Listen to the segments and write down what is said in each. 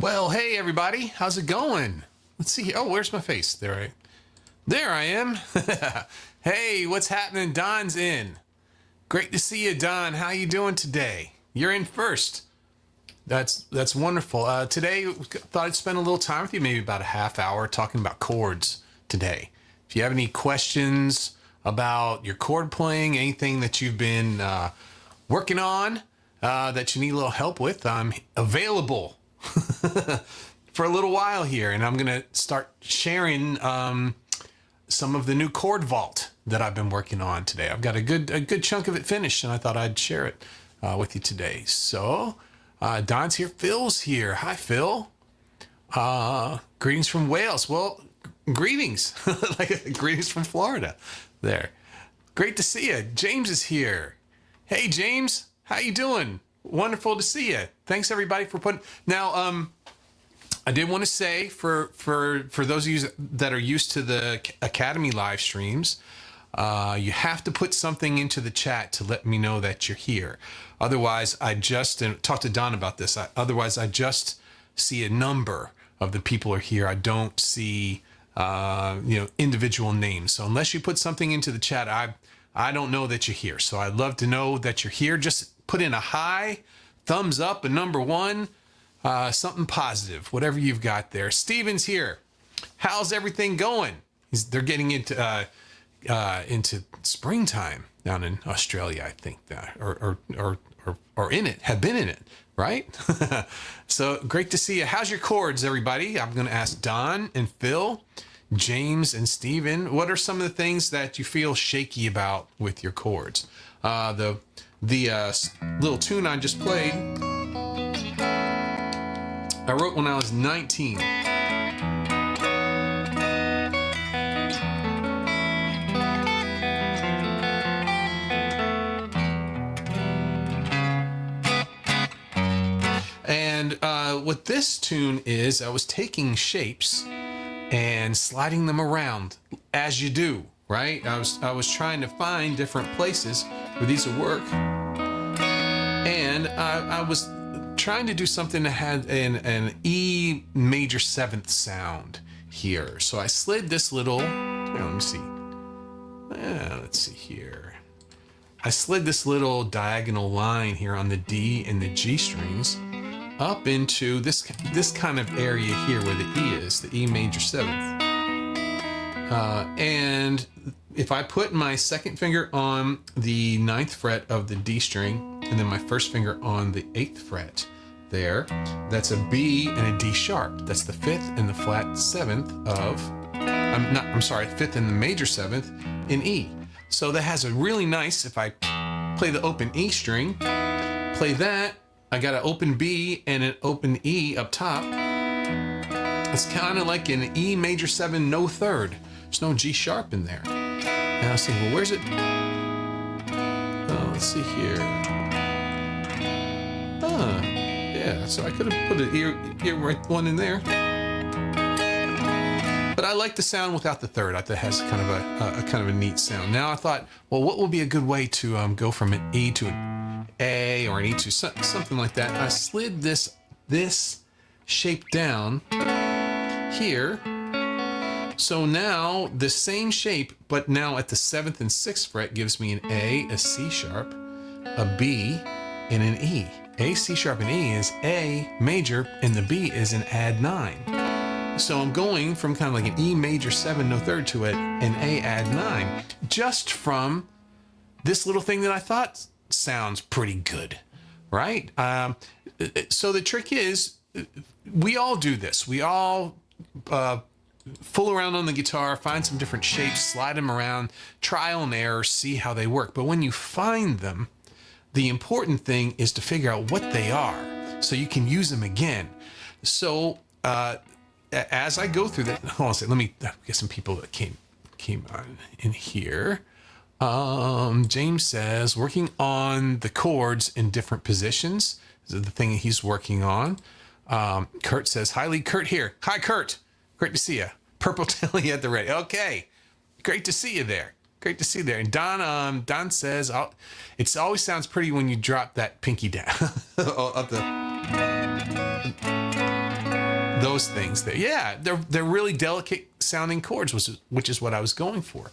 Well, hey everybody, how's it going? Let's see. Oh, where's my face? There I am. Hey, what's happening? Don's in. Great to see you, Don. How you doing today? You're in first. That's wonderful. Today, thought I'd spend a little time with you, maybe about a half hour, talking about chords today. If you have any questions about your chord playing, anything that you've been working on that you need a little help with, I'm available for a little while here, and I'm gonna start sharing some of the new Chord Vault that I've been working on today. I've got a good chunk of it finished, and I thought I'd share it with you today. So Don's here, Phil's here. Hi, Phil. Greetings from Wales. Well, greetings, like greetings from Florida. There, great to see you. James is here. Hey, James, how you doing? Wonderful to see you. Thanks everybody for putting. Now, I did want to say for those of you that are used to the Academy live streams, you have to put something into the chat to let me know that you're here. Otherwise, I just talked to Don about this. Otherwise, I just see a number of the people are here. I don't see individual names. So unless you put something into the chat, I don't know that you're here. So I'd love to know that you're here. Just put in a hi, thumbs up, a number one, something positive, whatever you've got there. Steven's here. How's everything going? They're getting into springtime down in Australia, I think, or in it, have been in it, right? So great to see you. How's your chords, everybody? I'm going to ask Don and Phil, James and Steven, what are some of the things that you feel shaky about with your chords? The little tune I just played, I wrote when I was 19. And what this tune is, I was taking shapes and sliding them around as you do, right? I was trying to find different places where these would work, and I was trying to do something that had an E major seventh sound here. So I slid this little, let me see. Let's see here. I slid this little diagonal line here on the D and the G strings up into this kind of area here where the E is, the E major seventh. And if I put my second finger on the 9th fret of the D string, and then my first finger on the 8th fret there, that's a B and a D sharp. That's the 5th and the flat 7th of, 5th and the major 7th in E. So that has a really nice, if I play the open E string, play that, I got an open B and an open E up top. It's kind of like an E major 7, no third. There's no G sharp in there. And I was thinking, well, where's it? Oh, let's see here. Yeah, so I could have put an ear right one in there. But I like the sound without the third. I thought it has kind of a neat sound. Now I thought, well, what would be a good way to go from an E to an A or an E to something like that? I slid this shape down here. So now the same shape, but now at the 7th and 6th fret gives me an A, a C sharp, a B, and an E. A, C sharp, and E is A major, and the B is an add 9. So I'm going from kind of like an E major 7, no third to an A add 9, just from this little thing that I thought sounds pretty good, right? So the trick is, we all do this. We all fool around on the guitar, find some different shapes, slide them around, trial and error, see how they work. But when you find them, the important thing is to figure out what they are so you can use them again. So as I go through that, hold on a second, let me get some people that came on in here. James says, working on the chords in different positions is the thing he's working on. Kurt says, hi Lee, Kurt here. Hi Kurt, great to see you. Purple Telly at the ready. Okay, great to see you there. Great to see you there. And Don says, it always sounds pretty when you drop that pinky down. Up the those things there. Yeah, they're really delicate sounding chords, which is what I was going for.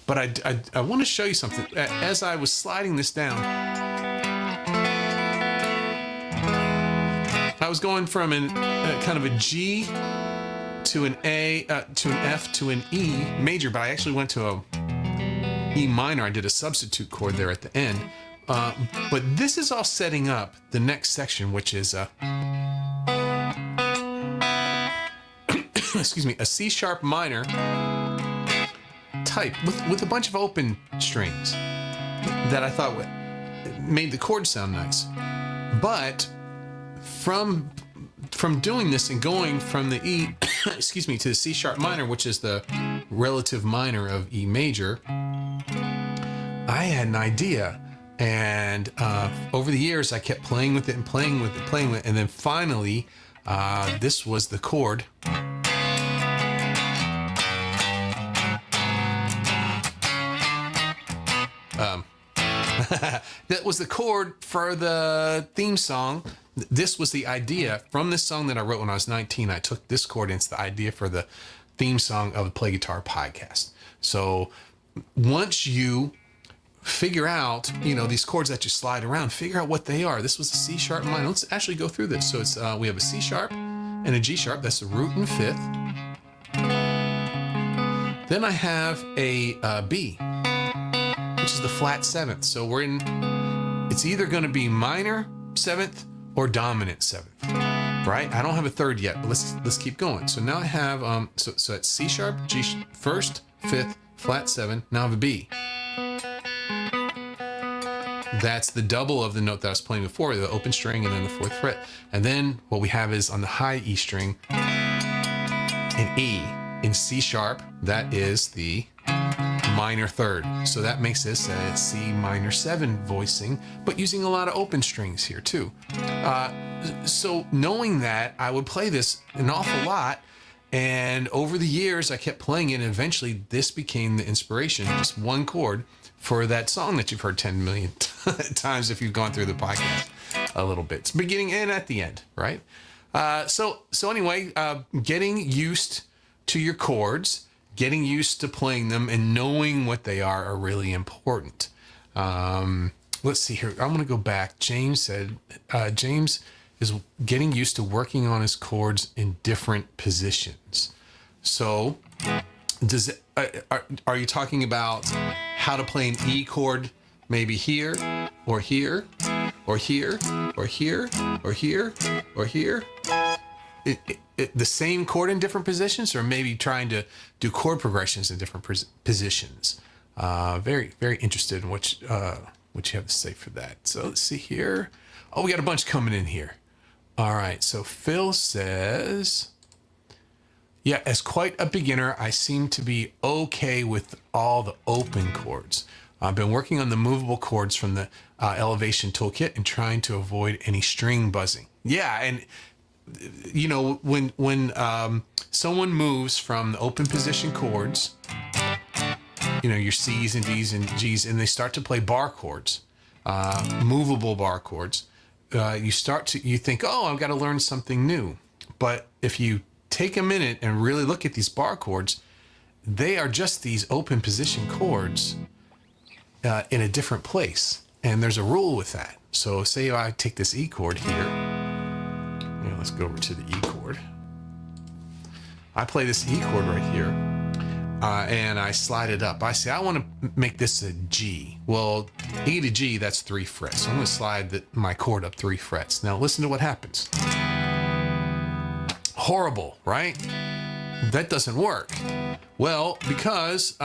But I want to show you something. As I was sliding this down, I was going from kind of a G to an A to an F to an E major, but I actually went to a E minor. I did a substitute chord there at the end. But this is all setting up the next section, which is excuse me, a C sharp minor type with a bunch of open strings that I thought made the chord sound nice. But from doing this and going from the E excuse me, to the C sharp minor, which is the relative minor of E major, I had an idea. And over the years, I kept playing with it and playing with it, and then finally, this was the chord. That was the chord for the theme song. This was the idea from this song that I wrote when I was 19. I took this chord, and it's the idea for the theme song of the Play Guitar podcast. So once you figure out, these chords that you slide around, figure out what they are. This was a C sharp minor. Let's actually go through this. So it's we have a C sharp and a G sharp. That's the root and fifth. Then I have a B, which is the flat seventh. So it's either going to be minor seventh or dominant seventh, right? I don't have a third yet, but let's keep going. So now I have so it's C sharp, G first, fifth, flat seven. Now I have a B. That's the double of the note that I was playing before, the open string and then the fourth fret. And then what we have is on the high E string, an E. In C sharp, that is the minor third. So that makes this a C minor 7 voicing, but using a lot of open strings here too. So knowing that, I would play this an awful lot. And over the years, I kept playing it, and eventually this became the inspiration, just one chord, for that song that you've heard 10 million times if you've gone through the podcast a little bit. It's beginning and at the end, right? So anyway, getting used to your chords, getting used to playing them, and knowing what they are really important. Let's see here. I'm going to go back. James said, James is getting used to working on his chords in different positions. So are you talking about how to play an E chord maybe here or here or here or here or here or here? The same chord in different positions, or maybe trying to do chord progressions in different positions? Very, very interested in what you have to say for that. So let's see here. Oh, we got a bunch coming in here. All right. So Phil says, yeah, as quite a beginner, I seem to be okay with all the open chords. I've been working on the movable chords from the Elevation Toolkit and trying to avoid any string buzzing. Yeah, and when someone moves from the open position chords, your C's and D's and G's, and they start to play bar chords, movable bar chords, you think, oh, I've got to learn something new. But if you take a minute and really look at these bar chords, they are just these open position chords in a different place. And there's a rule with that. So say I take this E chord here. Let's go over to the E chord. I play this E chord right here, and I slide it up. I say, I want to make this a G. Well, E to G, that's 3 frets. So I'm going to slide my chord up 3 frets. Now listen to what happens. Horrible, right? That doesn't work. Well, because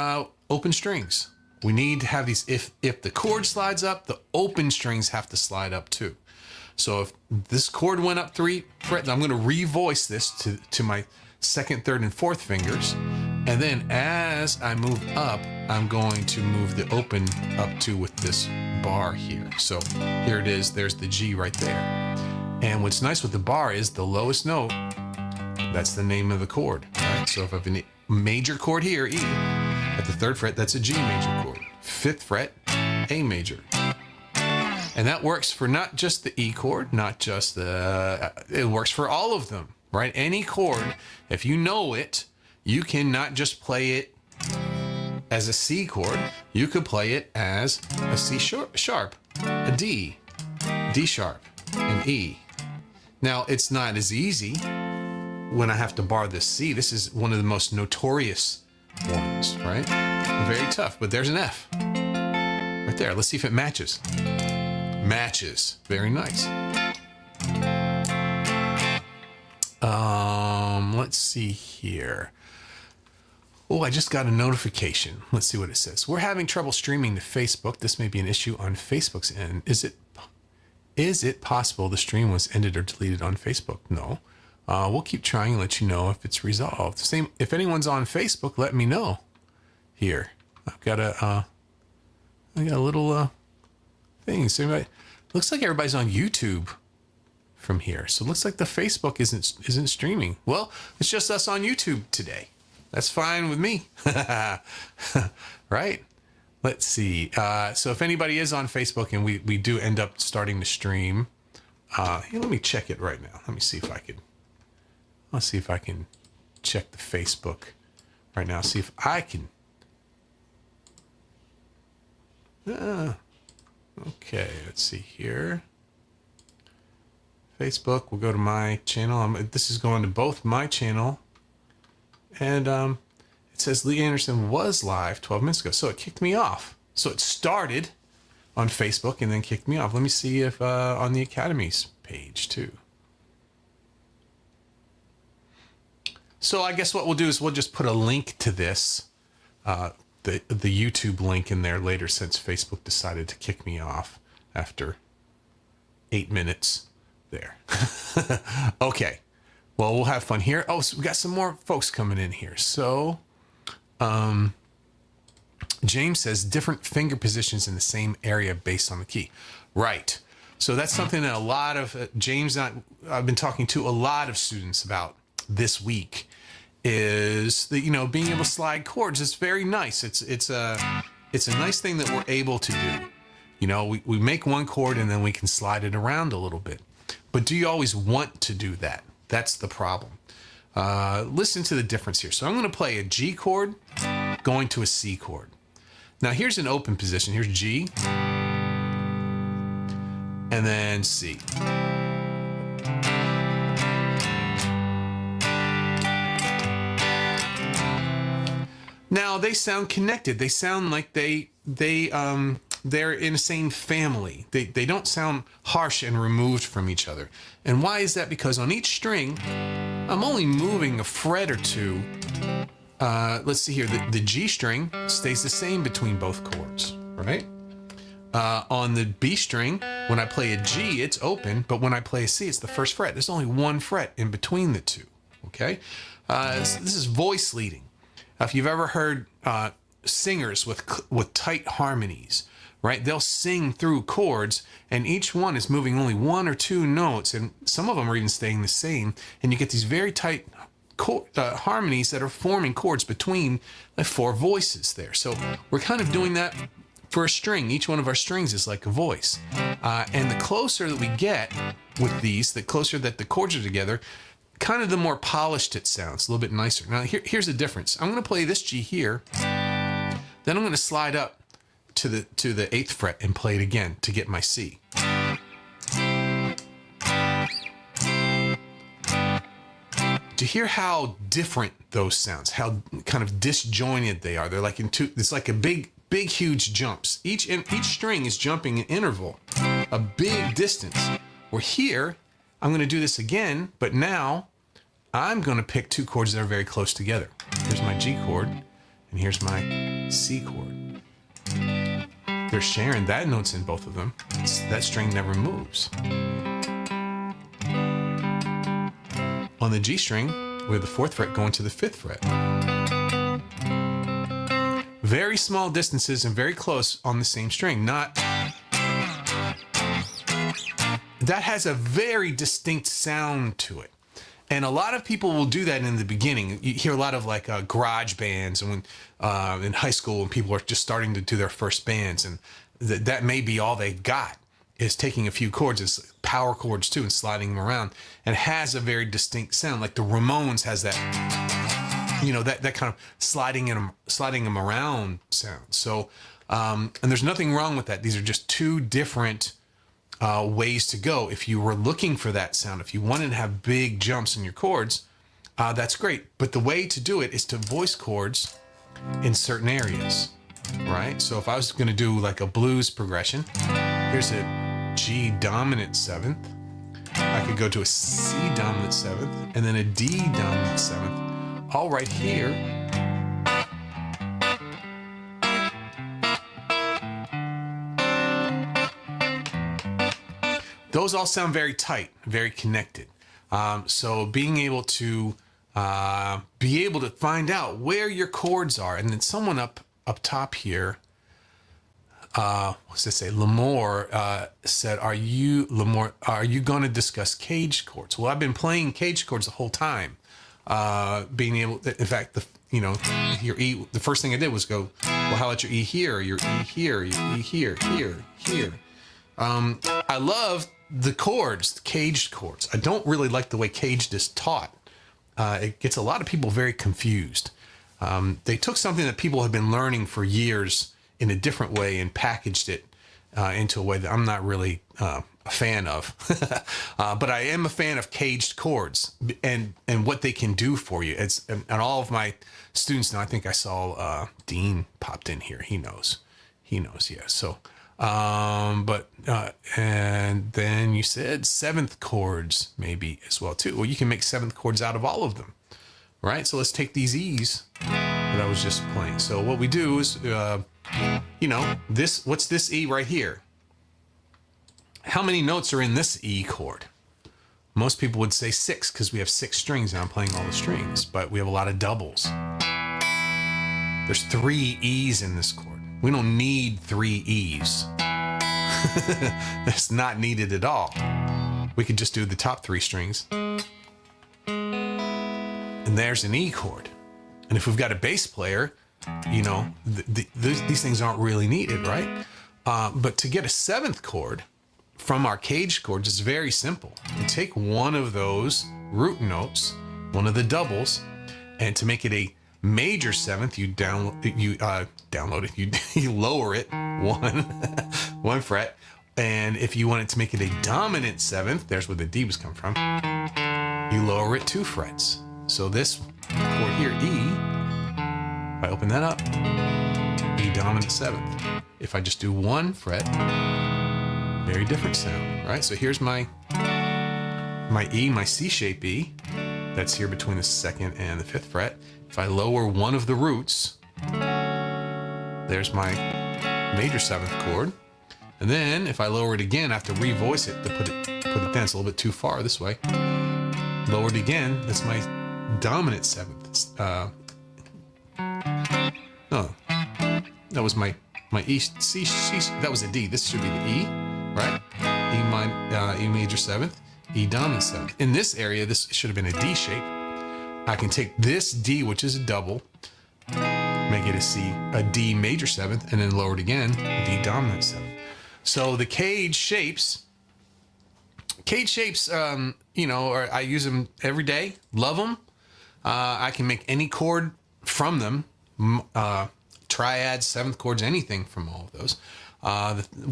open strings. We need to have these, if the chord slides up, the open strings have to slide up too. So if this chord went up 3 frets, I'm going to revoice this to my second, third, and fourth fingers. And then as I move up, I'm going to move the open up too with this bar here. So here it is. There's the G right there. And what's nice with the bar is the lowest note, that's the name of the chord, right? So if I have a major chord here, E, at the 3rd fret, that's a G major chord. 5th fret, A major. And that works for not just the E chord, not just it works for all of them. right? Any chord, if you know it, you can not just play it as a C chord, you could play it as a C sharp, a D, D sharp, an E. Now, it's not as easy when I have to bar this C. This is one of the most notorious ones, right? Very tough, but there's an F right there. Let's see if it matches. Matches. Very nice. Let's see here. Oh, I just got a notification. Let's see what it says. We're having trouble streaming to Facebook. This may be an issue on Facebook's end. Is it possible the stream was ended or deleted on Facebook? No. We'll keep trying and let you know if it's resolved. Same. If anyone's on Facebook, let me know. Here, I've got a little thing. So anybody, looks like everybody's on YouTube from here. So it looks like the Facebook isn't streaming. Well, it's just us on YouTube today. That's fine with me. Right? Let's see. So if anybody is on Facebook and we do end up starting to stream, here, let me check it right now. Let me see if I could. Let's see if I can check the Facebook right now. See if I can. Okay, let's see here. Facebook, we'll go to my channel. This is going to both my channel. And it says Lee Anderson was live 12 minutes ago. So it kicked me off. So it started on Facebook and then kicked me off. Let me see if on the Academy's page too. So I guess what we'll do is we'll just put a link to this, the YouTube link in there later, since Facebook decided to kick me off after 8 minutes there. Okay. Well, we'll have fun here. Oh, so we got some more folks coming in here. So, James says different finger positions in the same area based on the key. Right. So that's something that a lot of James, I've been talking to a lot of students about this week, is that, you know, being able to slide chords is very nice. It's a nice thing that we're able to do. You know, we make one chord and then we can slide it around a little bit. But do you always want to do that? That's the problem. Listen to the difference here. So I'm going to play a G chord going to a C chord. Now here's an open position. Here's G and then C. Now they sound connected. They sound like they're in the same family. They don't sound harsh and removed from each other. And why is that? Because on each string, I'm only moving a fret or two. Let's see here. The G string stays the same between both chords, right? On the B string, when I play a G, it's open, but when I play a C, it's the first fret. There's only one fret in between the two, okay? So this is voice leading. If you've ever heard singers with tight harmonies, right? They'll sing through chords, and each one is moving only one or two notes, and some of them are even staying the same, and you get these very tight harmonies that are forming chords between the four voices there. So we're kind of doing that for a string. Each one of our strings is like a voice. And the closer that we get with these, the closer that the chords are together, kind of the more polished it sounds, a little bit nicer. Now here's the difference. I'm going to play this G here, then I'm going to slide up to the 8th fret and play it again to get my C. To hear how different those sounds, how kind of disjointed they are. They're like it's like a big huge jumps. Each string is jumping an interval, a big distance. Where here, I'm going to do this again, but now I'm going to pick two chords that are very close together. Here's my G chord, and here's my C chord. They're sharing that notes in both of them. That string never moves. On the G string, we have the 4th fret going to the 5th fret. Very small distances and very close on the same string. That has a very distinct sound to it. And a lot of people will do that in the beginning. You hear a lot of like garage bands, and when in high school when people are just starting to do their first bands, and that may be all they've got is taking a few chords, is power chords too, and sliding them around, and it has a very distinct sound. Like the Ramones has that, that kind of sliding them around sound. So, and there's nothing wrong with that. These are just two different ways to go. If you were looking for that sound, if you wanted to have big jumps in your chords, that's great. But the way to do it is to voice chords in certain areas, right? So if I was going to do like a blues progression, here's a G dominant 7th. I could go to a C dominant 7th and then a D dominant 7th, all right here. Those all sound very tight, very connected. So being able to find out where your chords are, and then someone up top here, what's this say? Lamore said, "Are you going to discuss caged chords?" Well, I've been playing caged chords the whole time. Being able, in fact, your E. The first thing I did was go, well, how about your E here, your E here, your E here, here. I love the chords, the caged chords. I don't really like the way caged is taught. It gets a lot of people very confused. They took something that people have been learning for years in a different way and packaged it into a way that I'm not really a fan of. But I am a fan of caged chords and what they can do for you. And all of my students now, I think I saw Dean popped in here. He knows, yeah. So, and then you said 7th chords maybe as well too. Well, you can make 7th chords out of all of them, right? So let's take these E's that I was just playing. So what we do is, what's this E right here? How many notes are in this E chord? Most people would say 6 because we have 6 strings and I'm playing all the strings, but we have a lot of doubles. There's 3 E's in this chord. We don't need 3 E's. That's not needed at all. We could just do the top 3 strings. And there's an E chord. And if we've got a bass player, these things aren't really needed, right? But to get a 7th chord from our caged chords is very simple. You take one of those root notes, one of the doubles, and to make it a major 7th, you you lower it one fret, and if you wanted to make it a dominant 7th, there's where the D was come from, you lower it 2 frets. So this chord here, E, if I open that up, E dominant 7th. If I just do 1 fret, very different sound, right? So here's my E, my C shape E, that's here between the 2nd and the 5th fret. If I lower one of the roots, there's my major 7th chord. And then if I lower it again, I have to revoice it to put it down. It's a little bit too far this way. Lower it again, that's my dominant 7th. No, that was my E, C, that was a D. This should be the E, right? E major 7th, E dominant 7th. In this area, this should have been a D shape. I can take this D, which is a double, make it a C, a D major 7th, and then lower it again, D dominant 7th. So the cage shapes, I use them every day, love them. I can make any chord from them, triads, 7th chords, anything from all of those.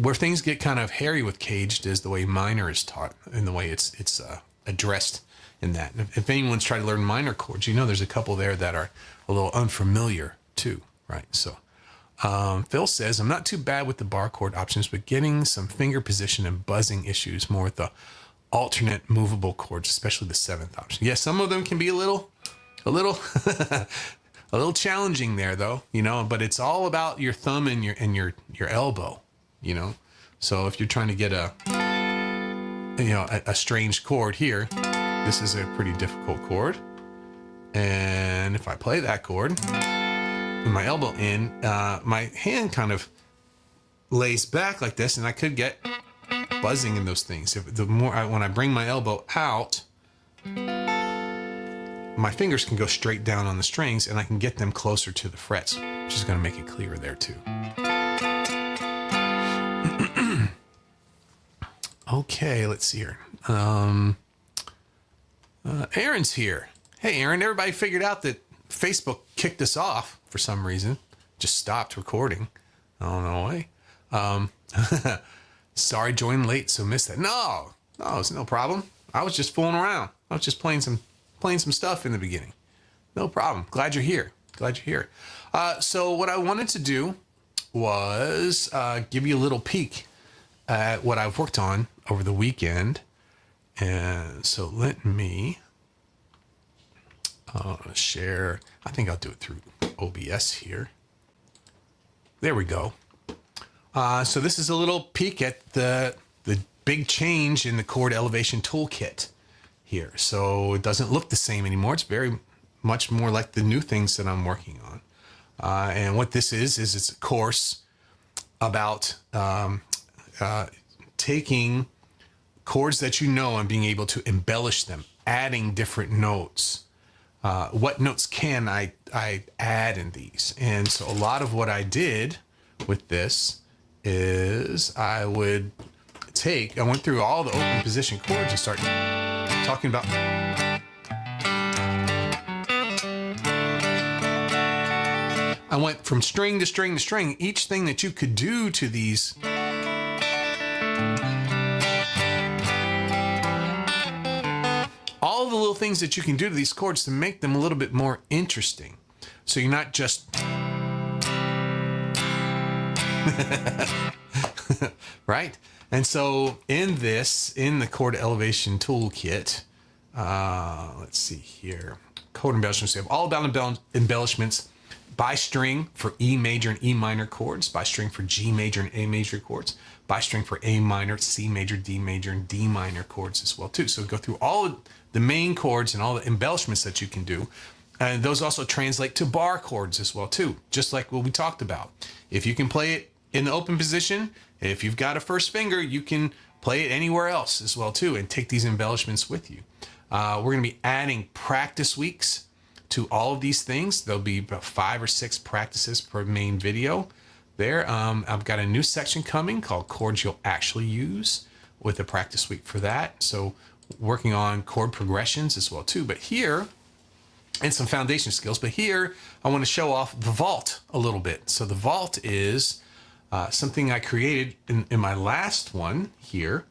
Where things get kind of hairy with caged is the way minor is taught and the way it's addressed in that. If anyone's tried to learn minor chords, there's a couple there that are a little unfamiliar too, right? So Phil says, I'm not too bad with the bar chord options, but getting some finger position and buzzing issues more with the alternate movable chords, especially the 7th option. Yeah, some of them can be a little a little challenging there though, but it's all about your thumb and your elbow, So if you're trying to get a strange chord here, this is a pretty difficult chord. And if I play that chord with my elbow in, my hand kind of lays back like this, and I could get buzzing in those things. When I bring my elbow out, my fingers can go straight down on the strings, and I can get them closer to the frets, which is going to make it clearer there too. Okay, let's see here. Aaron's here. Hey, Aaron, everybody figured out that Facebook kicked us off for some reason. Just stopped recording. I don't know why. Sorry, joined late, so missed that. No, it's no problem. I was just fooling around. I was just playing some stuff in the beginning. No problem. Glad you're here. So what I wanted to do was give you a little peek at what I've worked on over the weekend. And so let me share. I think I'll do it through OBS here. There we go. So this is a little peek at the big change in the Chord Elevation Toolkit here. So it doesn't look the same anymore. It's very much more like the new things that I'm working on. And what this is it's a course about taking chords that you know and being able to embellish them, adding different notes. What notes can I add in these? And so a lot of what I did with this is I went through all the open position chords and started talking about I went from string to string to string. Each thing that you could do to these all the little things that you can do to these chords to make them a little bit more interesting. So you're not just right? And so in the Chord Elevation Toolkit, let's see here, chord embellishments. We have all about embellishments by string for E major and E minor chords, by string for G major and A major chords, by string for A minor, C major, D major, and D minor chords as well too. So go through all of the main chords and all the embellishments that you can do. And those also translate to bar chords as well too, just like what we talked about. If you can play it in the open position, if you've got a first finger, you can play it anywhere else as well too and take these embellishments with you. We're going to be adding practice weeks to all of these things. There'll be about 5 or 6 practices per main video there. I've got a new section coming called Chords You'll Actually Use with a practice week for that. So working on chord progressions as well too. But here, and some foundation skills, but here I want to show off the vault a little bit. So the vault is something I created in my last one here,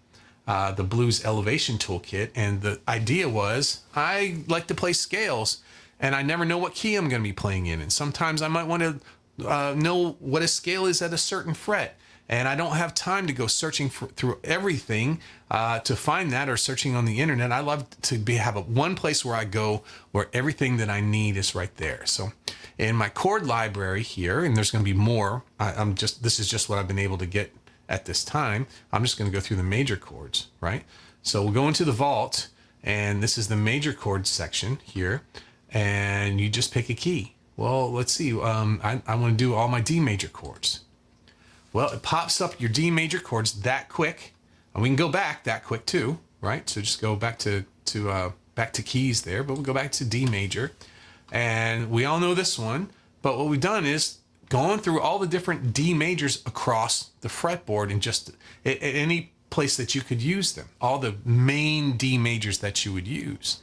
the Blues Elevation Toolkit. And the idea was I like to play scales and I never know what key I'm going to be playing in. And sometimes I might want to know what a scale is at a certain fret. And I don't have time to go searching through everything to find that, or searching on the internet. I love to have one place where I go where everything that I need is right there. So in my chord library here, and there's going to be more, this is just what I've been able to get at this time. I'm just going to go through the major chords, right? So we'll go into the vault, and this is the major chords section here, and you just pick a key. Well, let's see. I want to do all my D major chords. Well, it pops up your D major chords that quick, and we can go back that quick too, right? So just go back to keys there, but we'll go back to D major, and we all know this one. But what we've done is gone through all the different D majors across the fretboard, and just at any place that you could use them, all the main D majors that you would use.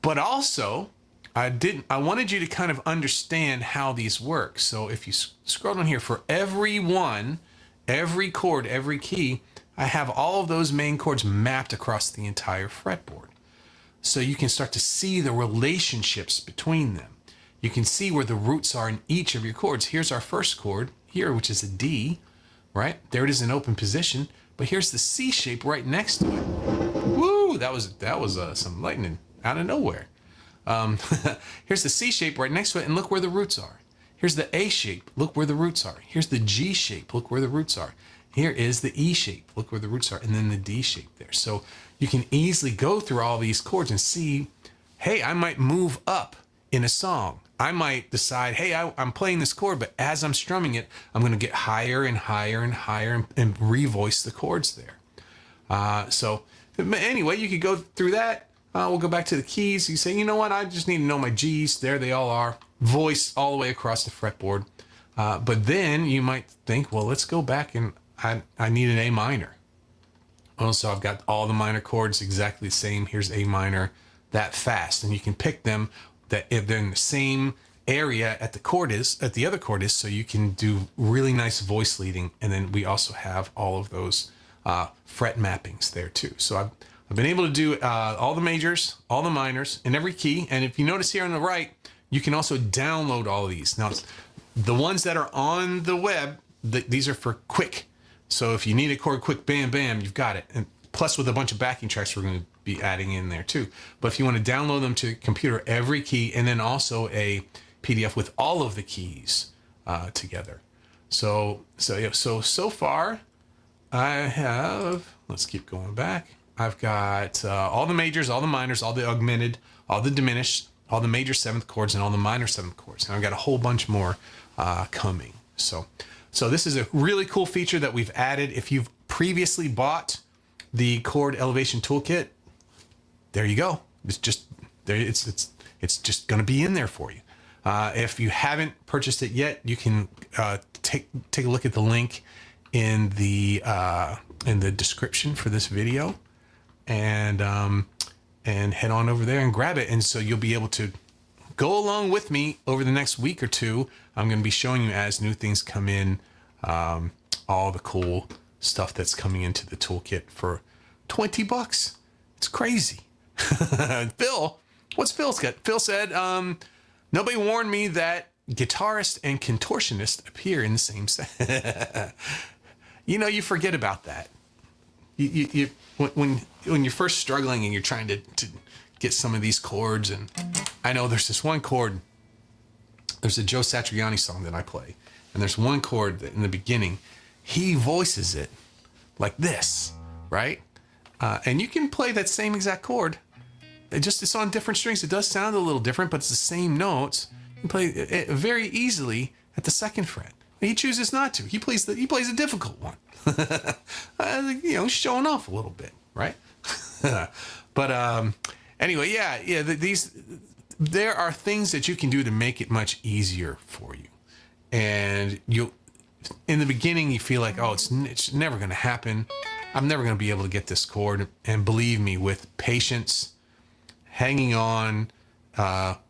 But also, I wanted you to kind of understand how these work. So if you scroll down here, for every chord, every key, I have all of those main chords mapped across the entire fretboard. So you can start to see the relationships between them. You can see where the roots are in each of your chords. Here's our first chord here, which is a D, right? There it is in open position. But here's the C shape right next to it. Woo! That was some lightning out of nowhere. Here's the C shape right next to it, and look where the roots are. Here's the A shape, look where the roots are. Here's the G shape, look where the roots are. Here is the E shape, look where the roots are, and then the D shape there. So you can easily go through all these chords and see, hey, I might move up in a song. I might decide, hey, I'm playing this chord, but as I'm strumming it, I'm going to get higher and higher and higher and revoice the chords there. So anyway, you could go through that. We'll go back to the keys. You say, you know what? I just need to know my G's. There they all are. Voice all the way across the fretboard. But then you might think, well, let's go back and I need an A minor. Also, I've got all the minor chords exactly the same. Here's A minor, that fast. And you can pick them that if they're in the same area at the other chord is, so you can do really nice voice leading. And then we also have all of those fret mappings there too. So I've been able to do all the majors, all the minors in every key. And if you notice here on the right, you can also download all of these. Now, the ones that are on the web, these are for quick. So if you need a chord quick, bam, bam, you've got it. And plus with a bunch of backing tracks, we're going to be adding in there too. But if you want to download them to your computer, every key, and then also a PDF with all of the keys together. So far I have, let's keep going back. I've got all the majors, all the minors, all the augmented, all the diminished, all the major seventh chords, and all the minor seventh chords. And I've got a whole bunch more coming. So this is a really cool feature that we've added. If you've previously bought the Chord Elevation Toolkit, there you go. It's just there. It's just going to be in there for you. If you haven't purchased it yet, you can take a look at the link in the description for this video, and head on over there and grab it. And so you'll be able to go along with me over the next week or two. I'm going to be showing you as new things come in, all the cool stuff that's coming into the toolkit for $20. It's crazy. Phil, what's Phil's got? Phil said, nobody warned me that guitarist and contortionist appear in the same set. You forget about that. When you're first struggling and you're trying to get some of these chords, and I know there's this one chord. There's a Joe Satriani song that I play, and there's one chord that in the beginning, he voices it like this, right? And you can play that same exact chord. It's on different strings. It does sound a little different, but it's the same notes. You can play it very easily at the second fret. He chooses not to. He plays a difficult one. Showing off a little bit, right? But anyway, yeah. There are things that you can do to make it much easier for you. And in the beginning, you feel like, oh, it's never going to happen. I'm never going to be able to get this chord. And believe me, with patience, hanging on,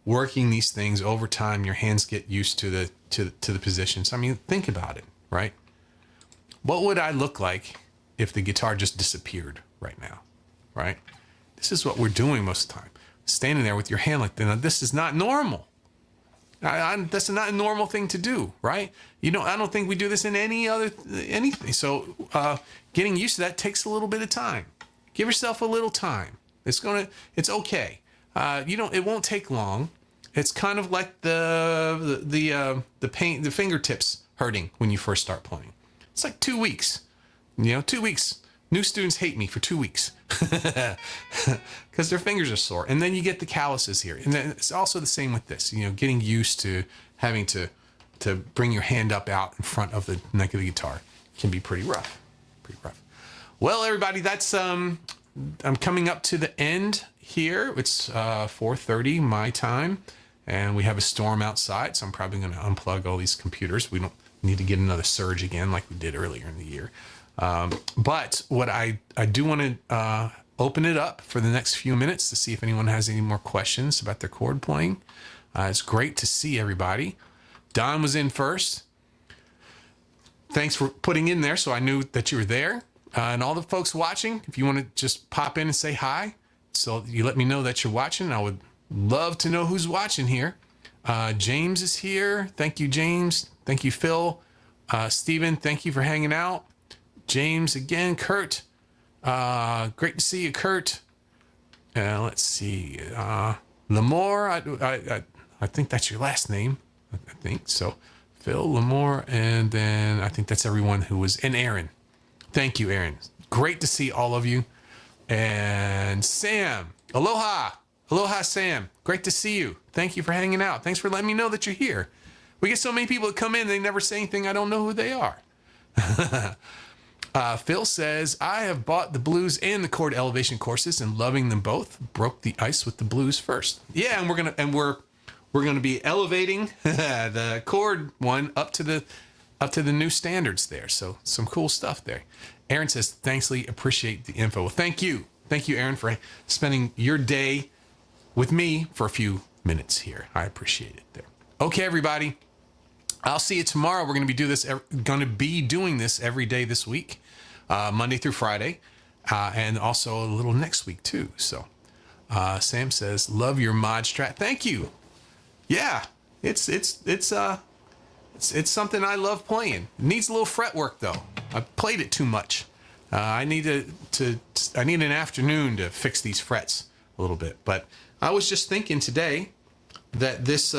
working these things over time, your hands get used to the positions. I mean, think about it, right? What would I look like if the guitar just disappeared right now, right? This is what we're doing most of the time. Standing there with your hand like that. Now, this is not normal. That's not a normal thing to do, right? I don't think we do this in anything. So getting used to that takes a little bit of time. Give yourself a little time. It's okay. It won't take long. It's kind of like the pain, the fingertips hurting when you first start playing. It's like 2 weeks. 2 weeks. New students hate me for 2 weeks because their fingers are sore. And then you get the calluses here. And then it's also the same with this, getting used to having to bring your hand up out in front of the neck of the guitar can be pretty rough. Well, everybody, that's, I'm coming up to the end here. It's 4:30 my time, and we have a storm outside. So I'm probably going to unplug all these computers. We don't need to get another surge again like we did earlier in the year. But what I do want to open it up for the next few minutes to see if anyone has any more questions about their chord playing. It's great to see everybody. Don was in first. Thanks for putting in there so I knew that you were there. And all the folks watching, if you want to just pop in and say hi, so you let me know that you're watching. I would love to know who's watching here. James is here. Thank you, James. Thank you, Phil. Steven, thank you for hanging out. James again. Kurt, great to see you, Kurt. Let's see. Lamore, I think that's your last name. I think so. Phil, Lamore, and then I think that's everyone who was, and Aaron. Thank you, Aaron. Great to see all of you. And Sam, aloha. Aloha, Sam. Great to see you. Thank you for hanging out. Thanks for letting me know that you're here. We get so many people that come in, they never say anything. I don't know who they are. Phil says, I have bought the blues and the chord elevation courses and loving them both. Broke the ice with the blues first. Yeah, and we're gonna be elevating the chord one up to the new standards there. So some cool stuff there. Aaron says, thanks, Lee. Appreciate the info. Well, thank you. Thank you, Aaron, for spending your day with me for a few minutes here. I appreciate it there. Okay, everybody. I'll see you tomorrow. We're going to be doing this every day this week, Monday through Friday, and also a little next week too. So, Sam says, "Love your mod strat." Thank you. Yeah, it's something I love playing. It needs a little fret work though. I played it too much. I need an afternoon to fix these frets a little bit. But I was just thinking today that this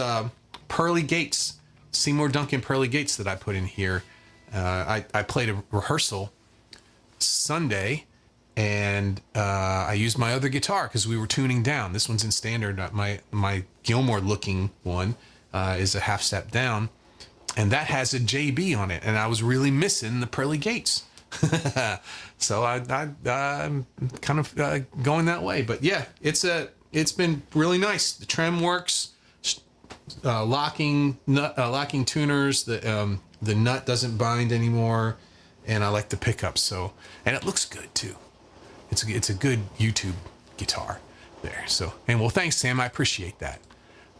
Pearly Gates. Seymour Duncan Pearly Gates that I put in here. I played a rehearsal Sunday, and I used my other guitar because we were tuning down. This one's in standard. My Gilmore looking one is a half step down, and that has a JB on it, and I was really missing the Pearly Gates. So I'm kind of going that way. But yeah, it's been really nice. The trem works. Locking tuners, the nut doesn't bind anymore, and I like the pickups. So, and it looks good too. It's a good YouTube guitar there. So, and well, thanks, Sam. I appreciate that.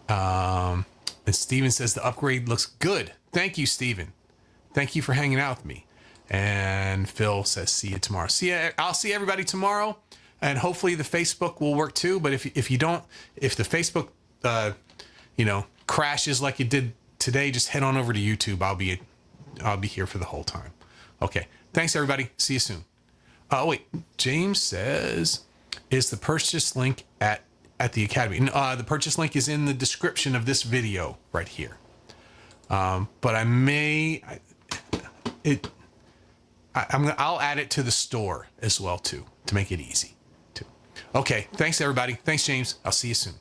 And Steven says the upgrade looks good. Thank you, Steven. Thank you for hanging out with me. And Phil says, see you tomorrow. I'll see everybody tomorrow, and hopefully the Facebook will work too. But if the Facebook crashes like it did today, just head on over to YouTube. I'll be here for the whole time. Okay. Thanks, everybody. See you soon. Oh, wait. James says, is the purchase link at the Academy? The purchase link is in the description of this video right here. But I'll add it to the store as well too, to make it easy too. Okay. Thanks, everybody. Thanks, James. I'll see you soon.